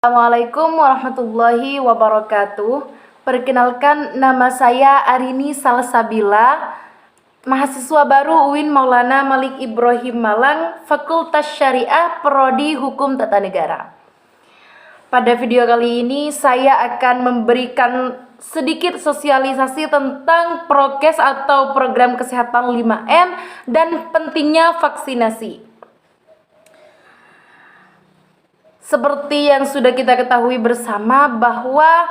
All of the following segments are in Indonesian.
Assalamualaikum warahmatullahi wabarakatuh. Perkenalkan, nama saya Arini Salsabila, mahasiswa baru UIN Maulana Malik Ibrahim Malang, Fakultas Syariah, Prodi Hukum Tata Negara. Pada video kali ini saya akan memberikan sedikit sosialisasi tentang prokes atau program kesehatan 5M dan pentingnya vaksinasi. Seperti yang sudah kita ketahui bersama bahwa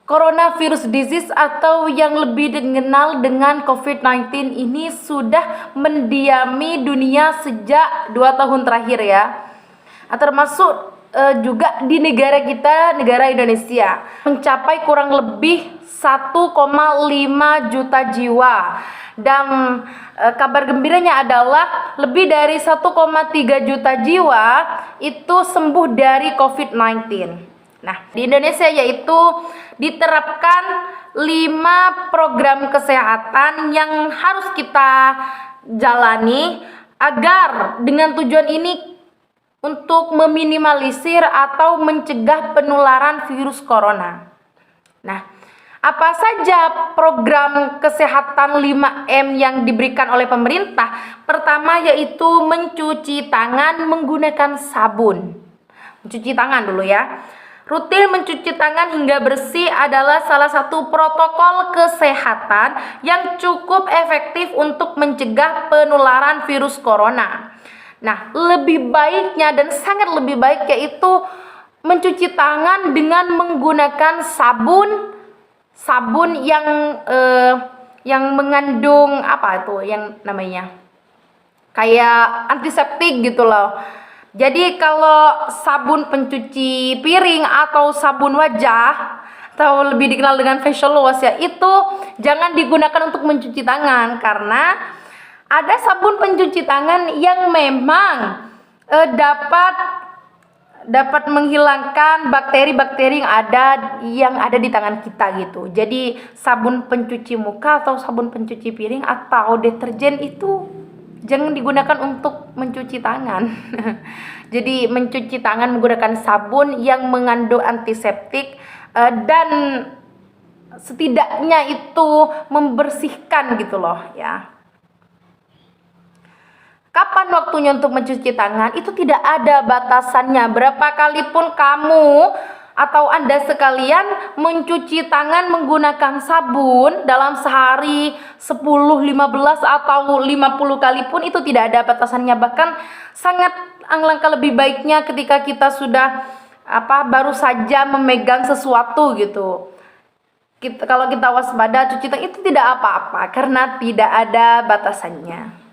coronavirus disease atau yang lebih dikenal dengan COVID-19 ini sudah mendiami dunia sejak 2 tahun terakhir ya. Termasuk juga di negara kita, negara Indonesia, mencapai kurang lebih 1,5 juta jiwa. Dan kabar gembiranya adalah lebih dari 1,3 juta jiwa itu sembuh dari COVID-19. Nah, di Indonesia yaitu diterapkan 5 program kesehatan yang harus kita jalani agar dengan tujuan ini untuk meminimalisir atau mencegah penularan virus corona. Nah, apa saja program kesehatan 5M yang diberikan oleh pemerintah? Pertama yaitu mencuci tangan menggunakan sabun. Mencuci tangan dulu ya. Rutin mencuci tangan hingga bersih adalah salah satu protokol kesehatan yang cukup efektif untuk mencegah penularan virus corona. Nah, lebih baiknya dan sangat lebih baik yaitu mencuci tangan dengan menggunakan sabun yang mengandung apa itu yang namanya kayak antiseptik gitu loh. Jadi kalau sabun pencuci piring atau sabun wajah atau lebih dikenal dengan facial wash ya, itu jangan digunakan untuk mencuci tangan karena ada sabun pencuci tangan yang memang dapat menghilangkan bakteri-bakteri yang ada di tangan kita gitu. Jadi sabun pencuci muka atau sabun pencuci piring atau deterjen itu jangan digunakan untuk mencuci tangan. Jadi mencuci tangan menggunakan sabun yang mengandung antiseptik dan setidaknya itu membersihkan gitu loh ya. Kapan waktunya untuk mencuci tangan? Itu tidak ada batasannya. Berapa kali pun kamu atau Anda sekalian mencuci tangan menggunakan sabun dalam sehari 10, 15 atau 50 kali pun itu tidak ada batasannya. Bahkan sangat alangkah lebih baiknya ketika kita sudah baru saja memegang sesuatu gitu. Kalau kita waspada cuci tangan itu tidak apa-apa karena tidak ada batasannya.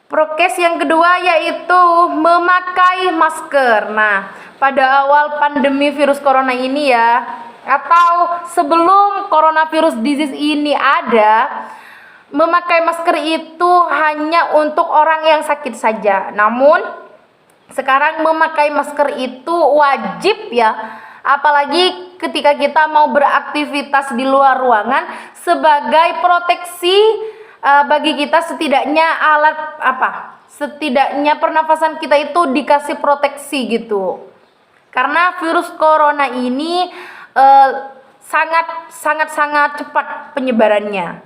Prokes yang kedua yaitu memakai masker. Nah, pada awal pandemi virus corona ini ya, atau sebelum coronavirus disease ini ada, memakai masker itu hanya untuk orang yang sakit saja. Namun, sekarang memakai masker itu wajib ya. Apalagi ketika kita mau beraktivitas di luar ruangan sebagai proteksi bagi kita, setidaknya pernafasan kita itu dikasih proteksi gitu. Karena virus corona ini sangat cepat penyebarannya.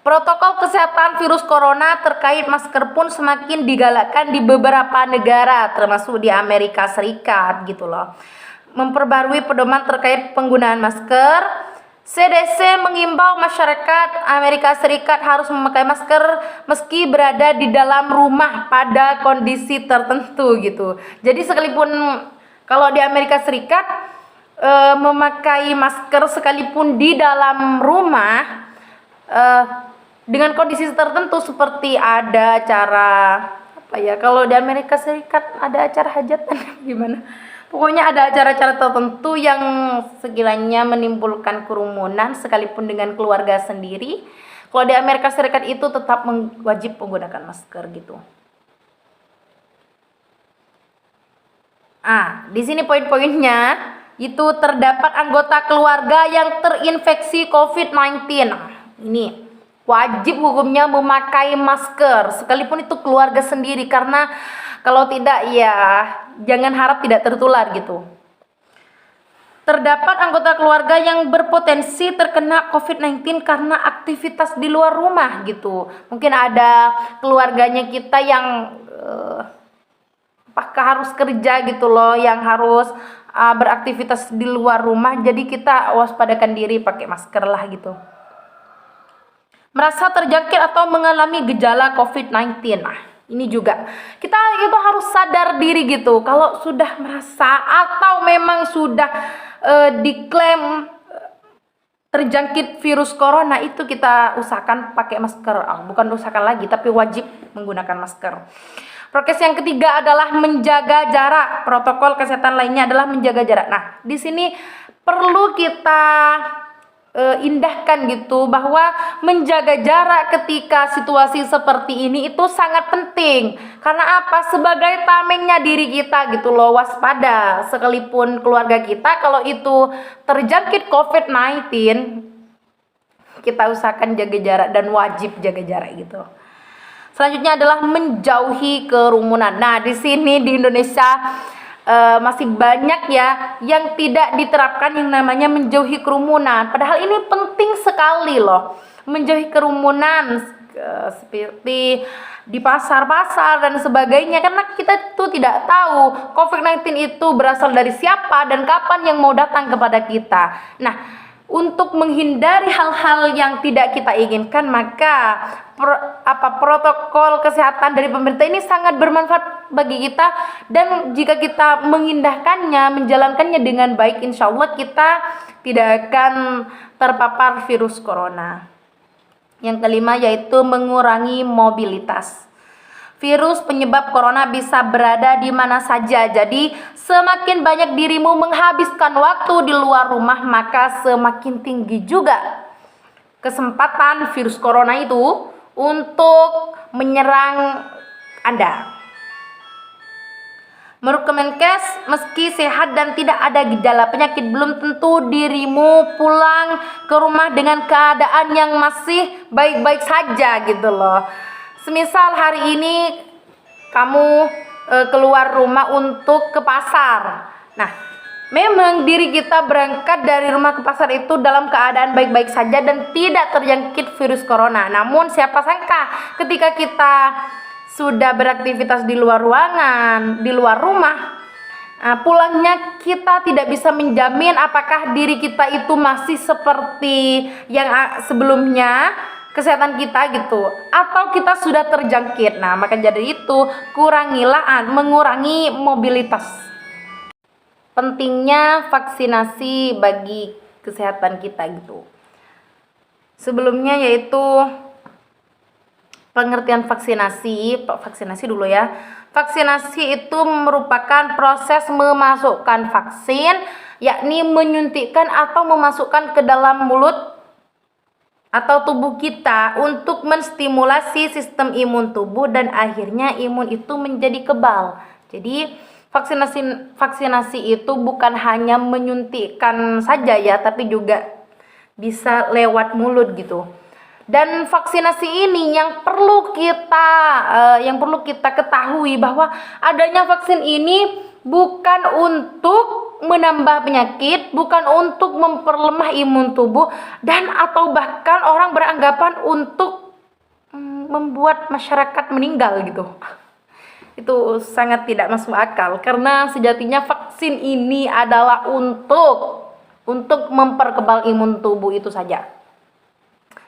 Protokol kesehatan virus corona terkait masker pun semakin digalakkan di beberapa negara, termasuk di Amerika Serikat gitu loh. Memperbarui pedoman terkait penggunaan masker, CDC mengimbau masyarakat Amerika Serikat harus memakai masker meski berada di dalam rumah pada kondisi tertentu gitu. Jadi sekalipun kalau di Amerika Serikat memakai masker sekalipun di dalam rumah dengan kondisi tertentu seperti ada acara kalau di Amerika Serikat ada acara hajatan gimana? Pokoknya ada acara-acara tertentu yang sekiranya menimbulkan kerumunan sekalipun dengan keluarga sendiri. Kalau di Amerika Serikat itu tetap wajib menggunakan masker gitu. Di sini poin-poinnya itu terdapat anggota keluarga yang terinfeksi COVID-19. Ini wajib hukumnya memakai masker, sekalipun itu keluarga sendiri, karena kalau tidak ya jangan harap tidak tertular gitu. Terdapat anggota keluarga yang berpotensi terkena COVID-19 karena aktivitas di luar rumah gitu. Mungkin ada keluarganya kita yang apakah harus kerja gitu loh, yang harus beraktivitas di luar rumah. Jadi kita waspadakan diri, pakai masker lah gitu. Merasa terjangkit atau mengalami gejala COVID-19. Nah, ini juga kita itu harus sadar diri gitu. Kalau sudah merasa atau memang sudah diklaim terjangkit virus corona, itu kita usahakan pakai masker. Bukan usahakan lagi, tapi wajib menggunakan masker. Prokes yang ketiga adalah menjaga jarak. Protokol kesehatan lainnya adalah menjaga jarak. Nah, di sini perlu kita indahkan gitu, bahwa menjaga jarak ketika situasi seperti ini itu sangat penting. Karena apa? Sebagai tamengnya diri kita gitu loh, waspada. Sekalipun keluarga kita kalau itu terjangkit COVID-19, kita usahakan jaga jarak dan wajib jaga jarak gitu. Selanjutnya adalah menjauhi kerumunan. Nah, di sini di Indonesia masih banyak ya yang tidak diterapkan yang namanya menjauhi kerumunan. Padahal ini penting sekali loh, menjauhi kerumunan seperti di pasar-pasar dan sebagainya, karena kita tuh tidak tahu COVID-19 itu berasal dari siapa dan kapan yang mau datang kepada kita. Nah, untuk menghindari hal-hal yang tidak kita inginkan, maka protokol kesehatan dari pemerintah ini sangat bermanfaat bagi kita, dan jika kita mengindahkannya, menjalankannya dengan baik, insya Allah kita tidak akan terpapar virus corona. Yang kelima yaitu mengurangi mobilitas. Virus penyebab corona bisa berada di mana saja. Jadi semakin banyak dirimu menghabiskan waktu di luar rumah, maka semakin tinggi juga kesempatan virus corona itu untuk menyerang Anda. Menurut Kemenkes, meski sehat dan tidak ada gejala penyakit, belum tentu dirimu pulang ke rumah dengan keadaan yang masih baik-baik saja gitu loh. Semisal hari ini kamu keluar rumah untuk ke pasar. Nah, memang diri kita berangkat dari rumah ke pasar itu dalam keadaan baik-baik saja dan tidak terjangkit virus corona. Namun siapa sangka ketika kita sudah beraktivitas di luar ruangan, di luar rumah, pulangnya kita tidak bisa menjamin apakah diri kita itu masih seperti yang sebelumnya kesehatan kita gitu, atau kita sudah terjangkit. Nah, maka jadi itu mengurangi mobilitas. Pentingnya vaksinasi bagi kesehatan kita gitu. Sebelumnya yaitu pengertian vaksinasi dulu ya. Vaksinasi itu merupakan proses memasukkan vaksin, yakni menyuntikkan atau memasukkan ke dalam mulut atau tubuh kita untuk menstimulasi sistem imun tubuh dan akhirnya imun itu menjadi kebal. Jadi vaksinasi itu bukan hanya menyuntikkan saja ya, tapi juga bisa lewat mulut gitu. Dan vaksinasi ini yang perlu kita ketahui bahwa adanya vaksin ini bukan untuk menambah penyakit, bukan untuk memperlemah imun tubuh, dan atau bahkan orang beranggapan untuk membuat masyarakat meninggal gitu. Itu sangat tidak masuk akal, karena sejatinya vaksin ini adalah untuk memperkebal imun tubuh itu saja.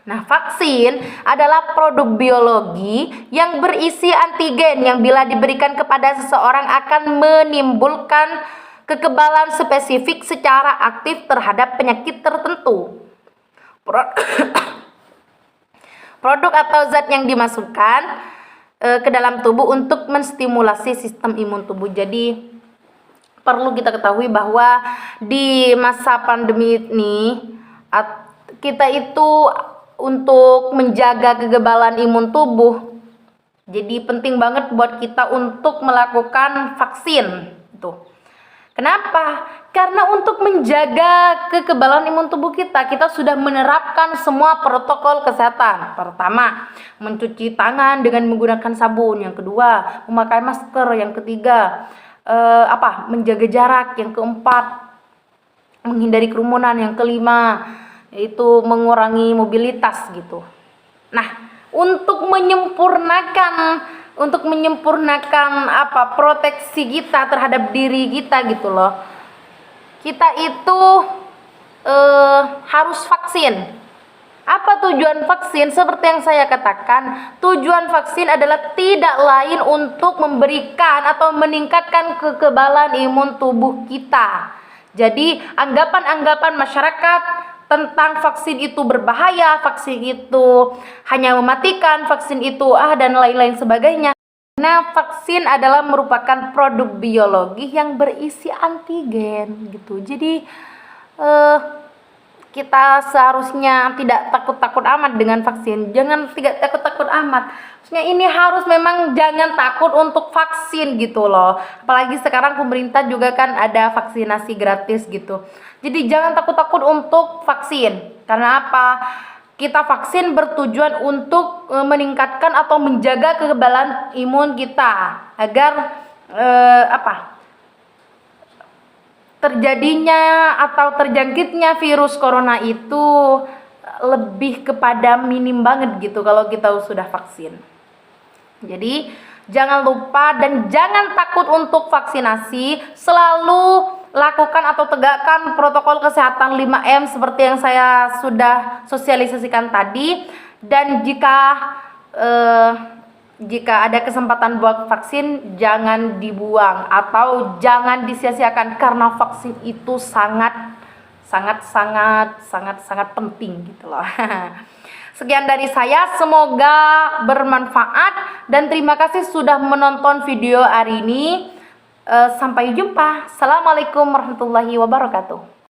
Nah, vaksin adalah produk biologi yang berisi antigen yang bila diberikan kepada seseorang akan menimbulkan kekebalan spesifik secara aktif terhadap penyakit tertentu. Produk atau zat yang dimasukkan ke dalam tubuh untuk menstimulasi sistem imun tubuh. Jadi perlu kita ketahui bahwa di masa pandemi ini kita itu untuk menjaga kekebalan imun tubuh. Jadi penting banget buat kita untuk melakukan vaksin itu. Kenapa? Karena untuk menjaga kekebalan imun tubuh kita, kita sudah menerapkan semua protokol kesehatan. Pertama, mencuci tangan dengan menggunakan sabun. Yang kedua, memakai masker. Yang ketiga, menjaga jarak. Yang keempat, menghindari kerumunan. Yang kelima, yaitu mengurangi mobilitas gitu. Nah, untuk menyempurnakan proteksi kita terhadap diri kita gitu loh. Kita itu harus vaksin. Apa tujuan vaksin? Seperti yang saya katakan, tujuan vaksin adalah tidak lain untuk memberikan atau meningkatkan kekebalan imun tubuh kita. Jadi, anggapan-anggapan masyarakat tentang vaksin itu berbahaya, vaksin itu hanya mematikan, vaksin itu dan lain-lain sebagainya. Nah, vaksin adalah merupakan produk biologi yang berisi antigen gitu. Jadi kita seharusnya tidak takut-takut amat dengan vaksin. Jangan tidak takut-takut amat. Maksudnya ini harus memang jangan takut untuk vaksin gitu loh. Apalagi sekarang pemerintah juga kan ada vaksinasi gratis gitu. Jadi jangan takut-takut untuk vaksin. Karena apa? Kita vaksin bertujuan untuk meningkatkan atau menjaga kekebalan imun kita agar terjadinya atau terjangkitnya virus corona itu lebih kepada minim banget gitu kalau kita sudah vaksin. Jadi jangan lupa dan jangan takut untuk vaksinasi. Selalu lakukan atau tegakkan protokol kesehatan 5M seperti yang saya sudah sosialisasikan tadi. Dan jika ada kesempatan buat vaksin, jangan dibuang atau jangan disia-siakan karena vaksin itu sangat penting gitu loh. Sekian dari saya, semoga bermanfaat dan terima kasih sudah menonton video hari ini. Sampai jumpa. Assalamualaikum warahmatullahi wabarakatuh.